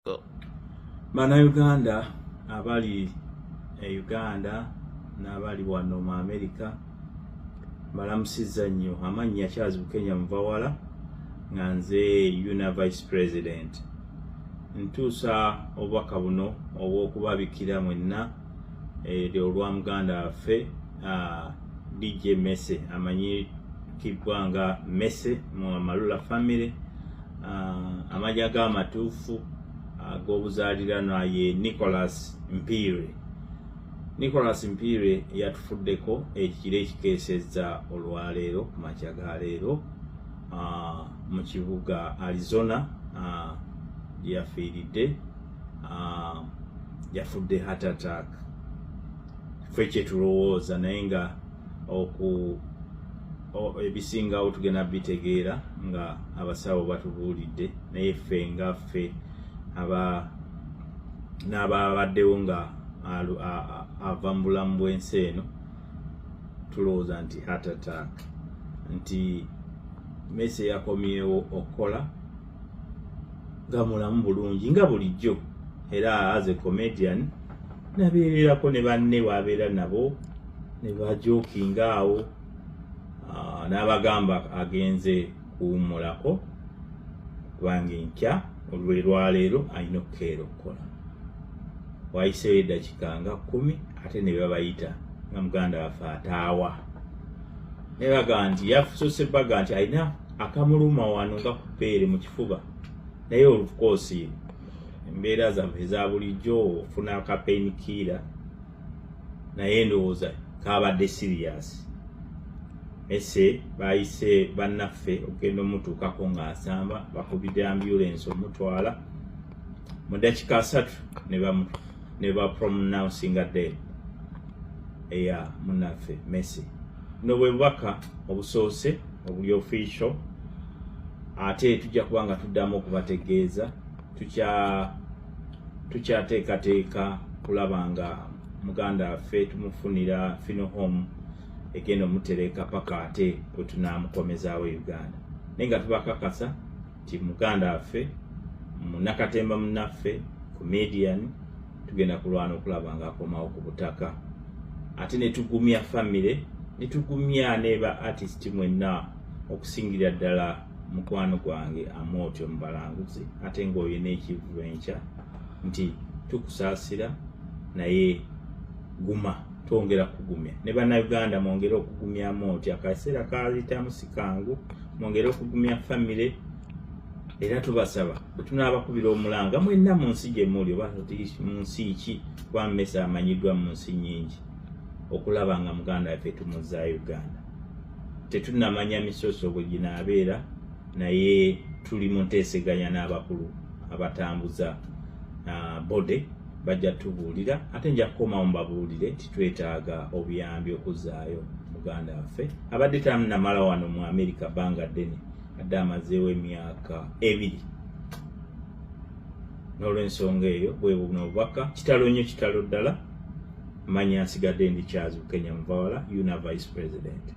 Go. Bannayuganda abali Uganda n'abali wano mu America balamusizza nnyo. Amannya Charles Bukenya Muvawala nga nze UNA Vice President. Ntuusa obubaka buno obw'okubabikira mwenna olwa muganda waffe DJ Messe amanyikibwa nga Messe mu Amalula family, amanya g'amatuufu ag'obuzaaliranwa ye Nicholas Mpire. Nicholas Mpire yatufuddeko ekiro ekikeesezza olwaleero ku makya ga leero mu kibuga Arizona yafiiridde, yafudde heart attack. Ffe kyetulowooza naye nga ebisingawo tugenda bitegeera nga abasawo batubuulidde, naye ffe nga ffe n'ababaddewo nga ava mu bulamu bw'ensi eno tulowooza nti heart attack, nti Messe yakomyewo okukola nga mulamu bulungi nga bulijjo, era as a comedian nabeererako ne banne wabeera nabo ne bajokinga awo, n'abagamba agenze kuwummulako kubanga enkya olwaleero alina okukeera okukola. Wayiseewo eddakiika nga 10 ate ne babayita nga muganda waffe ataawa, ne bagamba nti yafuuse baga nti alina akamuluma wano nga ku bbeere mu kifuba, naye of course embeera zaffe eza bulijjo ofuna akapainkiller, naye ndowooza kabadde serious. Messe bayise bannaffe okugenda omutuukako ng'asamba, bakubidde ambulance omutwala mu ddakiika 3 ne bapronouncinga dead eya munnaffe Messe. Buno bwe bubaka obusoose obuli official, ate tujja kuba nga tuddamu okubategeeza. Tukyateekateeka kulaba nga muganda waffe tumufunira funeral home egenda omutereka paka ate bwe tunaamukomezaawo Uganda, naye nga tubakakasa nti muganda waffe Munnakatemba munnaffe comedian tugenda kulwana okulaba nga akomawo ku butaka, ate ne tugumya family, ne tugumya ne ba artist mwenna, okusingira ddala mukwano gwange Amootyo Mubalanguzi, ate ng'oyo n'ekivu enkya nti tukusaasira naye guma, twongera kugumya. Ne bannayuganda mwongere okugumya Amootyo, akaseera kaayitamu si kangu, mwongere okugumya family, era tubasaba bwe tunaabakubira omulanga mwenna mu nsi gye muli, oba mu nsi ki, kuba Messe amanyiddwa mu nsi nnyingi, okulaba nga muganda waffe tumuzza Uganda. Tetunnamanya misoso bwe ginaabeera, naye tuli mu nteeseganya n'abakulu abatambuza bode bajja tubuulira, ate nja kukomawo mbabuulire titwetaaga obuyambi okuzzaayo muganda waffe abadde tannamala wano mu America bbanga ddene, adde amazeewo emyaka 2. N'olw'ensonga eyo bwe buno obubaka kitalo nnyo, kitalo ddala. Manya nsigadde ndi Charles Bukenya Muvawala, UNA Vice President.